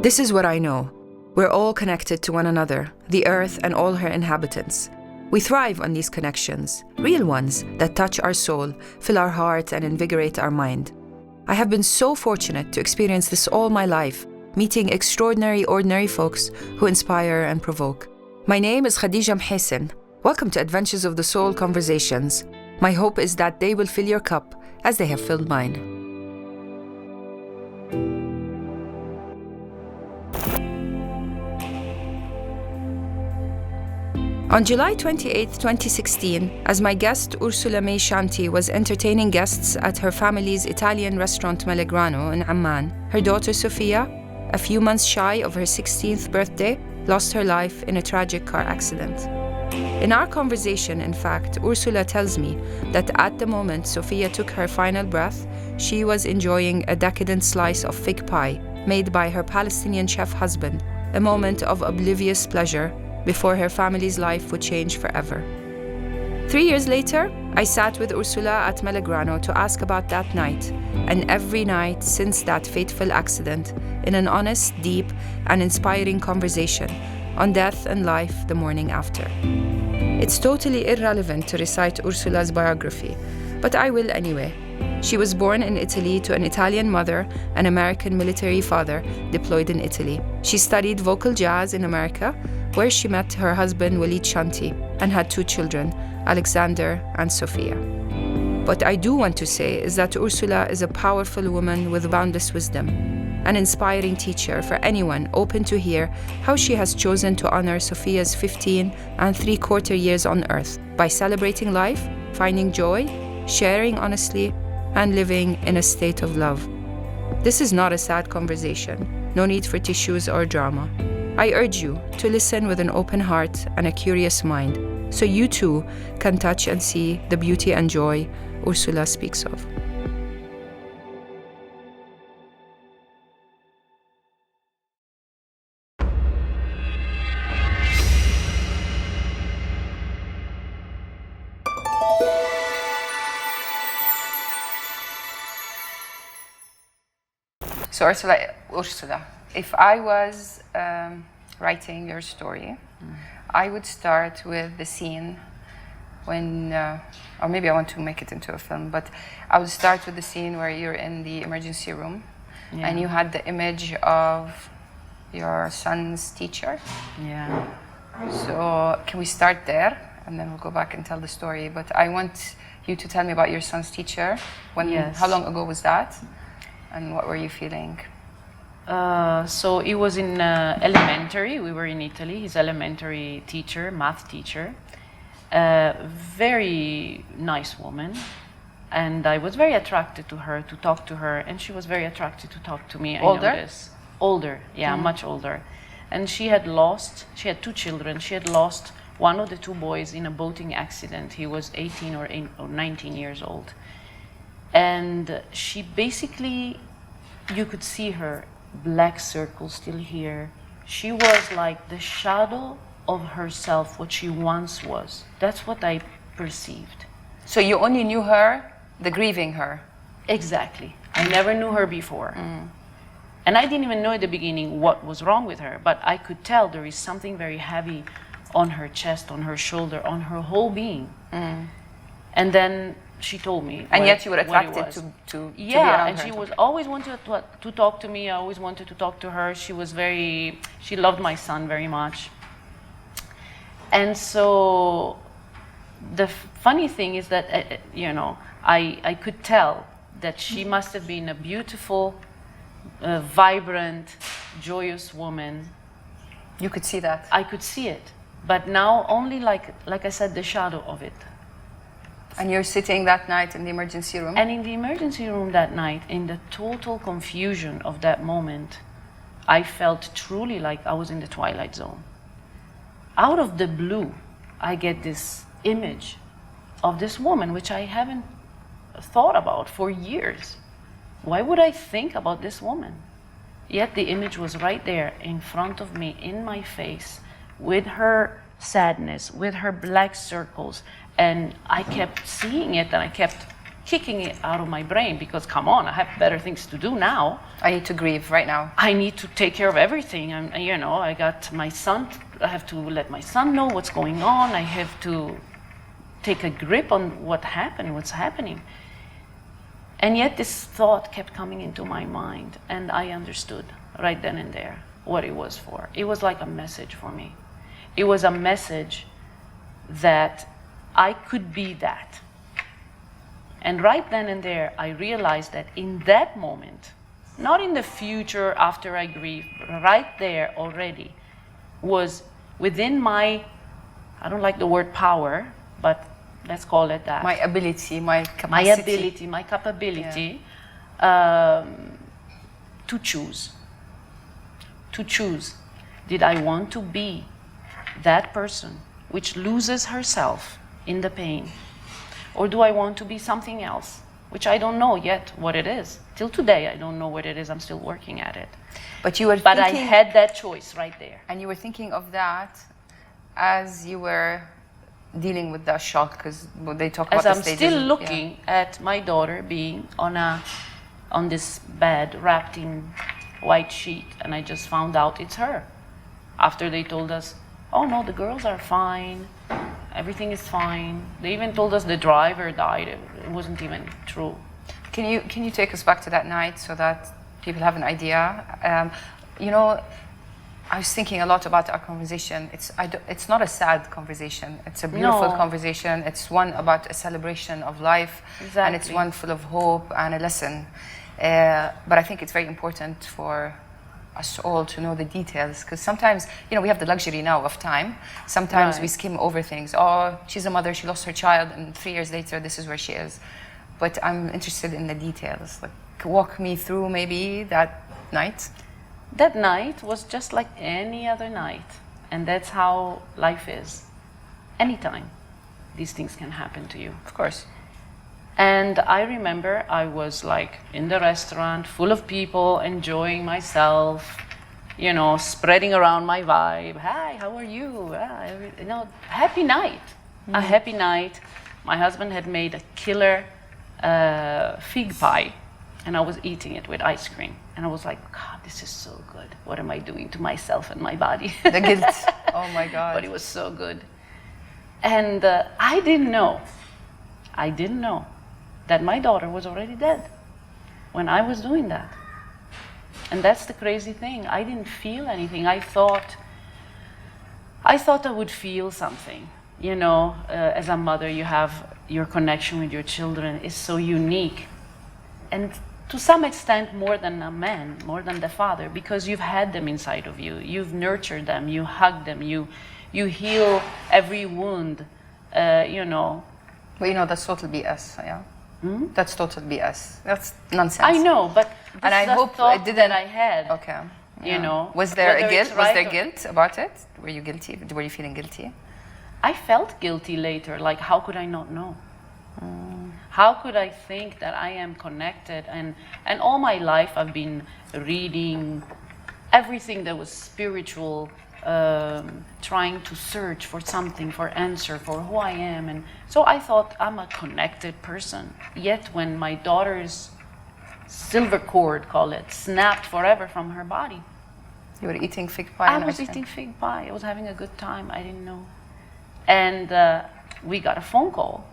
This is what I know. We're all connected to one another, the earth and all her inhabitants. We thrive on these connections, real ones that touch our soul, fill our heart and invigorate our mind. I have been so fortunate to experience this all my life, meeting extraordinary, ordinary folks who inspire and provoke. My name is Khadija Muhaisen. Welcome to Adventures of the Soul Conversations. My hope is that they will fill your cup as they have filled mine. On July 28, 2016, as my guest Ursula May Shanti was entertaining guests at her family's Italian restaurant Melograno in Amman, her daughter Sophia, a few months shy of her 16th birthday, lost her life in a tragic car accident. In our conversation, in fact, Ursula tells me that at the moment Sophia took her final breath, she was enjoying a decadent slice of fig pie made by her Palestinian chef husband, a moment of oblivious pleasure before her family's life would change forever. 3 years later, I sat with Ursula at Melograno to ask about that night, and every night since that fateful accident, in an honest, deep, and inspiring conversation on death and life the morning after. It's totally irrelevant to recite Ursula's biography, but I will anyway. She was born in Italy to an Italian mother and American military father deployed in Italy. She studied vocal jazz in America, where she met her husband Walid Shanti and had 2 children, Alexander and Sophia. What I do want to say is that Ursula is a powerful woman with boundless wisdom, an inspiring teacher for anyone open to hear how she has chosen to honor Sophia's 15 and 3/4 years on earth by celebrating life, finding joy, sharing honestly, and living in a state of love. This is not a sad conversation, no need for tissues or drama. I urge you to listen with an open heart and a curious mind, so you too can touch and see the beauty and joy Ursula speaks of. So Ursula, if I was writing your story, I would start with the scene when, or maybe I want to make it into a film, but I would start with the scene where you're in the emergency room and you had the image of your son's teacher. Yeah. So can we start there and then we'll go back and tell the story, but I want you to tell me about your son's teacher. How long ago was that? And what were you feeling? So it was in elementary. We were in Italy. His elementary teacher, math teacher, very nice woman, and I was very attracted to her, to talk to her, and she was very attracted to talk to me. Older? I know this. Older, yeah, much older. And she had 2 children. She had lost one of the 2 boys in a boating accident. He was 18 or 19 years old. And she basically, you could see her black circle still here. She was like the shadow of herself, what she once was. That's what I perceived. So you only knew her, the grieving her? Exactly. I never knew her before. And I didn't even know at the beginning what was wrong with her, but I could tell there is something very heavy on her chest, on her shoulder, on her whole being. And then she told me. And yet you were attracted to be around her. And she was always wanted to talk to me. I always wanted to talk to her. She loved my son very much. And so the funny thing is that, I could tell that she must have been a beautiful, vibrant, joyous woman. You could see that? I could see it. But now only, like I said, the shadow of it. And you're sitting that night in the emergency room? And in the emergency room that night, in the total confusion of that moment, I felt truly like I was in the Twilight Zone. Out of the blue, I get this image of this woman, which I haven't thought about for years. Why would I think about this woman? Yet the image was right there in front of me, in my face, with her sadness, with her black circles. And I kept seeing it, and I kept kicking it out of my brain because, come on, I have better things to do now. I need to grieve right now. I need to take care of everything. I got my son. I have to let my son know what's going on. I have to take a grip on what's happening. And yet this thought kept coming into my mind, and I understood right then and there what it was for. It was like a message for me. It was a message that I could be that. And right then and there, I realized that in that moment, not in the future after I grieve, right there already, was within my, I don't like the word power, but let's call it that. My ability, my capacity. My ability, my capability to choose. To choose. Did I want to be that person which loses herself in the pain? Or do I want to be something else, which I don't know yet what it is. Till today, I don't know what it is. I'm still working at it. But you were But I had that choice right there. And you were thinking of that as you were dealing with that shock, because they talk about as the stages. I'm still looking at my daughter being on this bed wrapped in white sheet, and I just found out it's her. After they told us, oh no, the girls are fine, everything is fine. They even told us the driver died. It wasn't even true. Can you take us back to that night so that people have an idea? I was thinking a lot about our conversation. It's not a sad conversation. It's a beautiful conversation. It's one about a celebration of life. Exactly. And it's one full of hope and a lesson. But I think it's very important for us all to know the details, because sometimes, we have the luxury now of time. Sometimes we skim over things. Oh, she's a mother, she lost her child, and 3 years later, this is where she is. But I'm interested in the details. Like, walk me through maybe that night. That night was just like any other night. And that's how life is. Anytime, these things can happen to you. Of course. And I remember I was like in the restaurant, full of people, enjoying myself, spreading around my vibe. Hi, how are you? Happy night. A happy night. My husband had made a killer fig pie, and I was eating it with ice cream. And I was like, God, this is so good. What am I doing to myself and my body? The guilt. Oh my God. But it was so good. And I didn't know that my daughter was already dead when I was doing that. And that's the crazy thing. I didn't feel anything. I thought I would feel something. As a mother, you have your connection with your children is so unique. And to some extent, more than a man, more than the father, because you've had them inside of you. You've nurtured them, you hug them, you heal every wound, But that's total BS, yeah? That's total BS. That's nonsense. I know, but and I hope it didn't. That I had. Okay. Yeah. Was Was there guilt about it? Were you guilty? Were you feeling guilty? I felt guilty later. Like, how could I not know? How could I think that I am connected? And all my life I've been reading everything that was spiritual, trying to search for something, for answer, for who I am. And so I thought I'm a connected person. Yet when my daughter's silver cord, call it, snapped forever from her body. You were eating fig pie? I was eating fig pie. I was having a good time. I didn't know. And we got a phone call.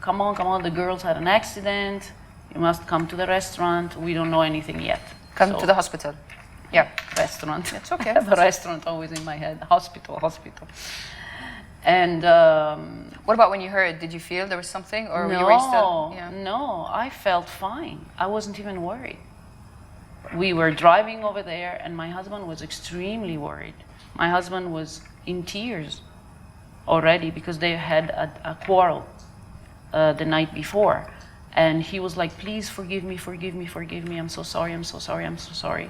Come on, the girls had an accident. You must come to the restaurant. We don't know anything yet. Come to the hospital. Yeah. Restaurant. It's okay. I have a restaurant always in my head. Hospital. And what about when you heard? Did you feel there was something, or no, you were still? Yeah. No, I felt fine. I wasn't even worried. We were driving over there, and my husband was extremely worried. My husband was in tears already because they had a quarrel the night before. And he was like, please forgive me. I'm so sorry.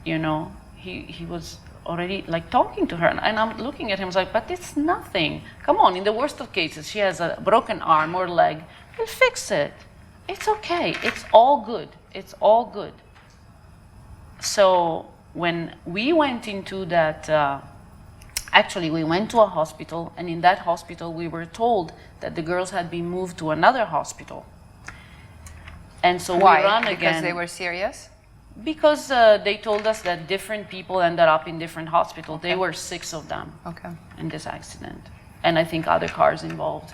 He was already like talking to her. And I'm looking at him, I was like, but it's nothing. Come on, in the worst of cases, she has a broken arm or leg. We'll fix it. It's okay. It's all good. So when we went into that, actually we went to a hospital, and in that hospital we were told that the girls had been moved to another hospital. And so Why? we run Because again. they were serious? Because they told us that different people ended up in different hospitals. Okay. There were 6 of them Okay. in this accident. And I think other cars involved.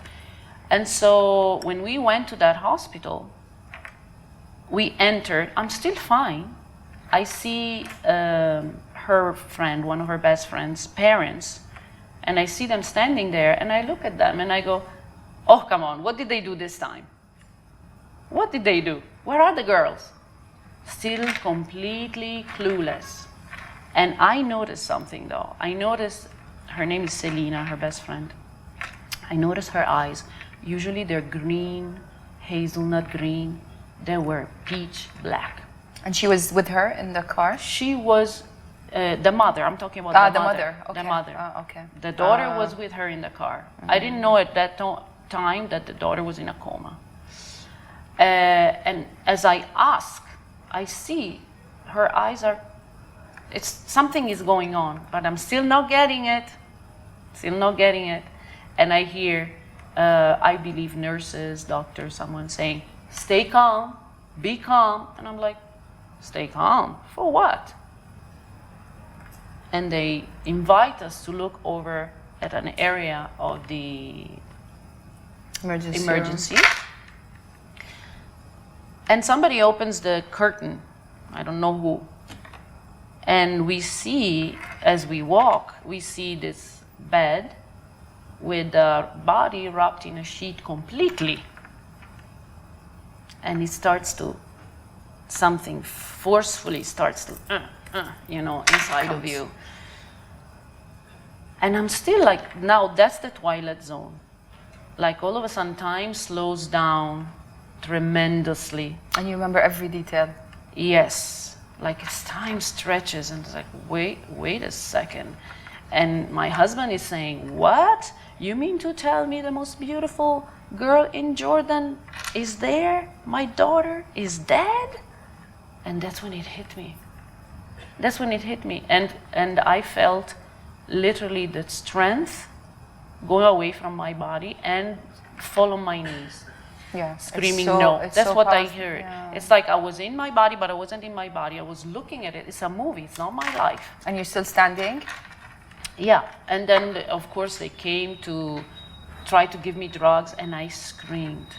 And so when we went to that hospital, we entered. I'm still fine. I see her friend, one of her best friends' parents, and I see them standing there, and I look at them and I go, oh, come on, what did they do this time? What did they do? Where are the girls? Still completely clueless. And I noticed something though. I noticed, her name is Selena, her best friend. I noticed her eyes. Usually they're green, hazelnut green. They were peach black. And she was with her in the car? She was the mother. I'm talking about the mother. Okay. The mother. Okay. The daughter was with her in the car. I didn't know at that time that the daughter was in a coma. And as I ask, I see her eyes are, something is going on, but I'm still not getting it. Still not getting it. And I hear, I believe nurses, doctors, someone saying, stay calm, be calm. And I'm like, stay calm? For what? And they invite us to look over at an area of the emergency. And somebody opens the curtain, I don't know who. And we see, as we walk, we see this bed with the body wrapped in a sheet completely. And it starts to, something forcefully starts to, inside of you. And I'm still like, now that's the twilight zone. Like all of a sudden time slows down tremendously. And you remember every detail? Yes. Like as time stretches and it's like, wait a second. And my husband is saying, what? You mean to tell me the most beautiful girl in Jordan is there? My daughter is dead? And that's when it hit me. That's when it hit me. And I felt literally the strength go away from my body and fall on my knees. Yeah. Screaming no. That's what I heard. Yeah. It's like I was in my body, but I wasn't in my body. I was looking at it. It's a movie. It's not my life. And you're still standing? Yeah. And then, of course, they came to try to give me drugs, and I screamed,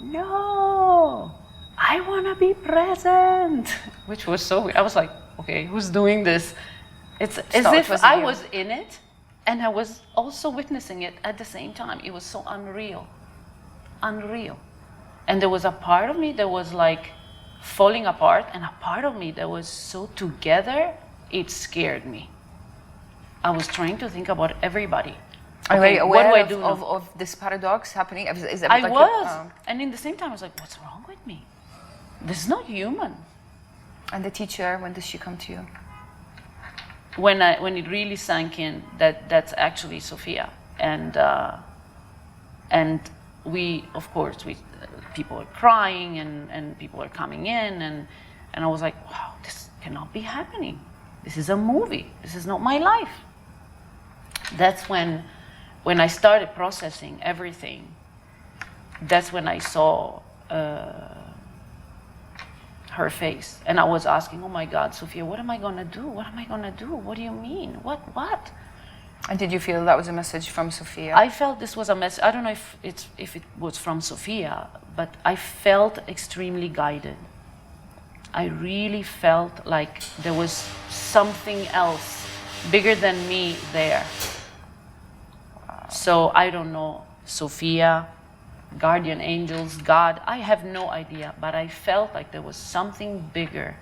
no, I want to be present, which was so weird. I was like, okay, who's doing this? It's as if I was in it, and I was also witnessing it at the same time. It was so unreal. Unreal. And there was a part of me that was like falling apart, and a part of me that was so together, it scared me. I was trying to think about everybody. Are you very aware what do I do of this paradox happening? Is I like was. And in the same time, I was like, what's wrong with me? This is not human. And the teacher, when did she come to you? When it really sank in that that's actually Sophia. And we, of course, people are crying and people are coming in. And I was like, wow, this cannot be happening. This is a movie. This is not my life. That's when I started processing everything. That's when I saw her face. And I was asking, oh my God, Sophia, what am I going to do? What am I going to do? What do you mean? What? And did you feel that was a message from Sophia? I felt this was a message. I don't know if it was from Sophia, but I felt extremely guided. I really felt like there was something else bigger than me there. Wow. So I don't know, Sophia, guardian angels, God, I have no idea, but I felt like there was something bigger.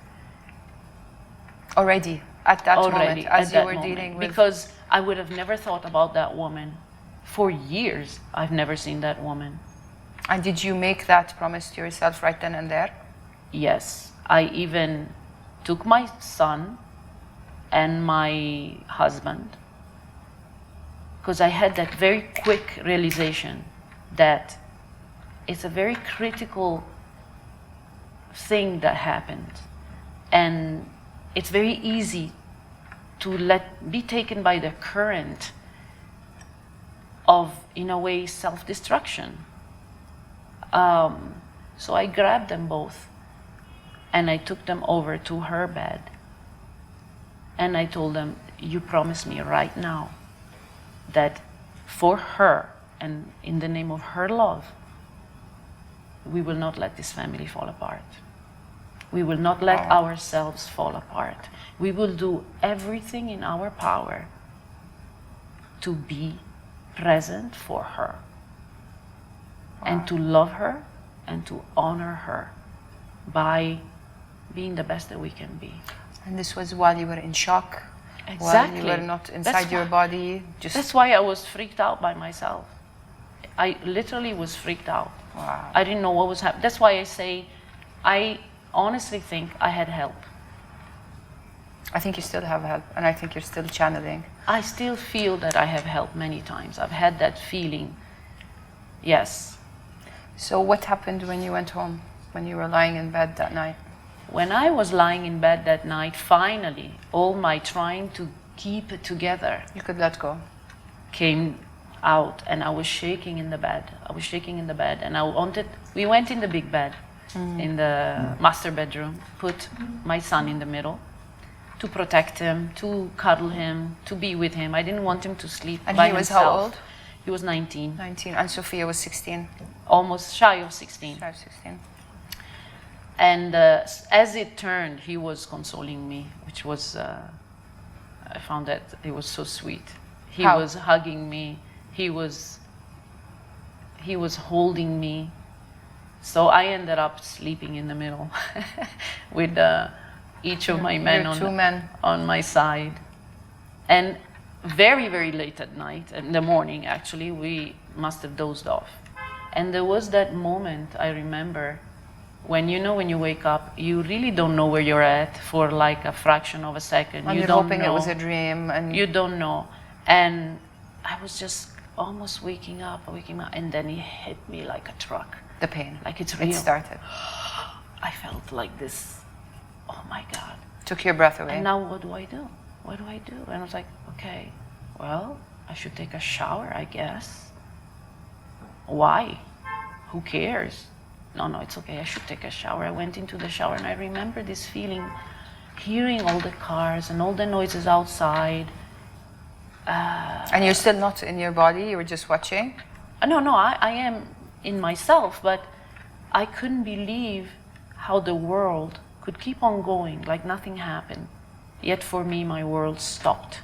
Already, at that moment, as you were dealing with... Because I would have never thought about that woman. For years, I've never seen that woman. And did you make that promise to yourself right then and there? Yes. I even took my son and my husband, because I had that very quick realization that it's a very critical thing that happened. And it's very easy to be taken by the current of, in a way, self-destruction. So I grabbed them both and I took them over to her bed. And I told them, you promise me right now that for her and in the name of her love, we will not let this family fall apart. We will not let ourselves fall apart. We will do everything in our power to be present for her and to love her and to honor her by being the best that we can be. And this was while you were in shock? Exactly. While you were not inside your body? That's why I was freaked out by myself. I literally was freaked out. Wow. I didn't know what was happening. That's why I say, I honestly think I had help. I think you still have help, and I think you're still channeling. I still feel that I have help many times. I've had that feeling. Yes. So what happened when you went home, when you were lying in bed that night? When I was lying in bed that night, finally, all my trying to keep it together You could let go. came out, and I was shaking in the bed. And we went in the big bed, in the master bedroom, put my son in the middle to protect him, to cuddle him, to be with him. I didn't want him to sleep And by he was himself. how old? He was 19, 19. And Sophia was 16. almost shy of 16. Shy of 16. And as it turned, he was consoling me, which was, I found that it was so sweet. He How? was hugging me. He was holding me. So I ended up sleeping in the middle with each of my men Your two men. on my side. And very, very late at night, in the morning actually, we must have dozed off. And there was that moment, I remember, when you wake up, you really don't know where you're at for like a fraction of a second. And you you're don't hoping know. it was a dream. And You don't know. And I was just almost waking up, and then it hit me like a truck. the pain. Like it's real. It started. I felt like this, oh my God. Took your breath away. And now what do I do? What do I do? And I was like, okay, well, I should take a shower, I guess. Why? Who cares? No, it's okay, I should take a shower. I went into the shower and I remember this feeling, hearing all the cars and all the noises outside. And you're still not in your body, you were just watching? No, I am in myself, but I couldn't believe how the world could keep on going like nothing happened. Yet for me, my world stopped.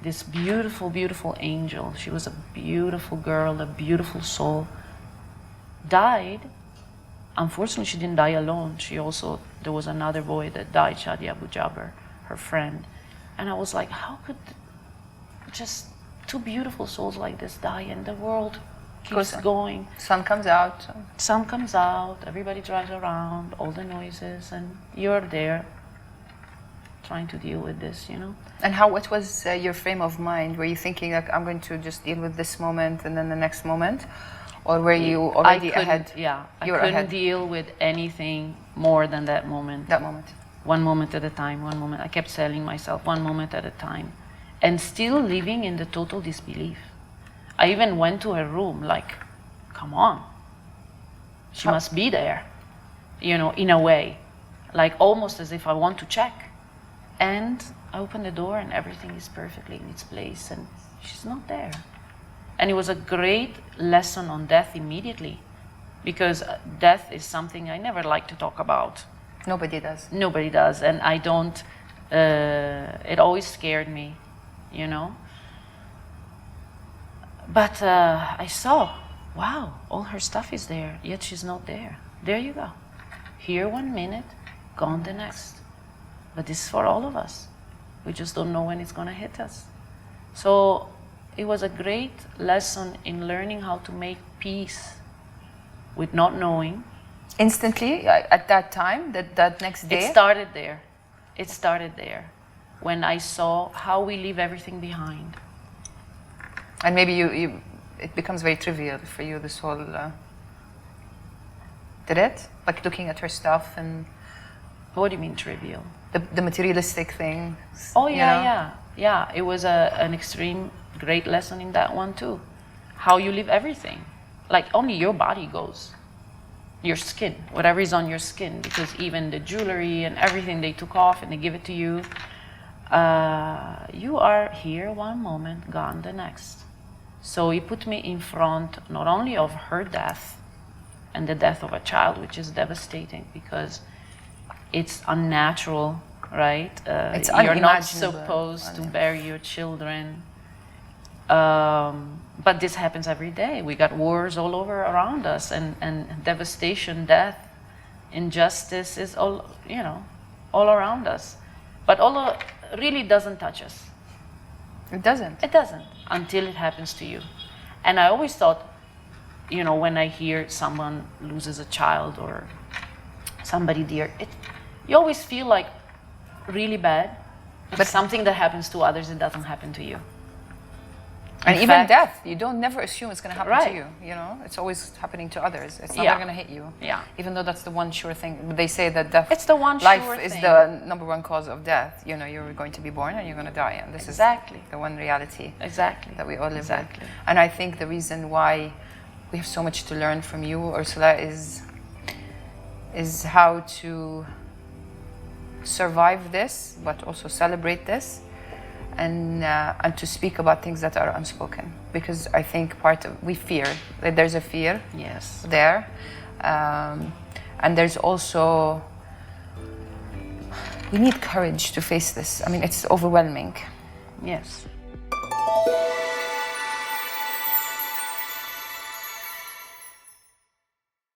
This beautiful, beautiful angel, she was a beautiful girl, a beautiful soul, died. Unfortunately, she didn't die alone. There was another boy that died, Shadi Abu Jaber, her friend. And I was like, how could just two beautiful souls like this die and the world keeps going? Sun comes out. Sun comes out, everybody drives around, all the noises, and you're there trying to deal with this, And what was your frame of mind? Were you thinking like, I'm going to just deal with this moment and then the next moment? Or were you already ahead? Yeah, I You were couldn't ahead. deal with anything more than that moment. That moment. One moment at a time, one moment. I kept telling myself, one moment at a time. And still living in the total disbelief. I even went to her room like, come on. She must be there, in a way. Like almost as if I want to check. And I open the door and everything is perfectly in its place and she's not there. And it was a great lesson on death immediately, because death is something I never like to talk about. Nobody does. Nobody does, and I don't, it always scared me, But I saw, wow, all her stuff is there, yet she's not there. There you go. Here 1 minute, gone the next. But this is for all of us. We just don't know when it's going to hit us. So it was a great lesson in learning how to make peace with not knowing. Instantly, at that time, that next day? It started there. When I saw how we leave everything behind. And maybe it becomes very trivial for you, this whole... Did it? Like looking at her stuff and... What do you mean trivial? The materialistic thing. Oh, yeah. It was an extreme, great lesson in that one too. How you leave everything. Like only your body goes. your skin, whatever is on your skin, because even the jewelry and everything they took off and they give it to you, you are here one moment, gone the next. So he put me in front not only of her death and the death of a child, which is devastating because it's unnatural, right? It's you're not unimaginable. supposed to bury your children. But this happens every day. We got wars all over around us, and devastation, death, injustice is all, you know, all around us. But all really doesn't touch us. It doesn't. It doesn't until it happens to you. And I always thought, you know, when I hear someone loses a child or somebody dear, you always feel like really bad. But something that happens to others, it doesn't happen to you. And In even fact, death, you don't never assume it's going to happen Right. to you. You know, it's always happening to others. It's never Yeah. going to hit you. Yeah. Even though that's the one sure thing. They say that death. It's the one life sure is thing. the number one cause of death. You know, you're going to be born and you're going to die, and this Exactly. is the one reality Exactly. that we all live Exactly. with. And I think the reason why we have so much to learn from you, Ursula, is how to survive this, but also celebrate this. And to speak about things that are unspoken, because I think we fear that there's a fear Yes. there, and there's also we need courage to face this. I mean, it's overwhelming. Yes.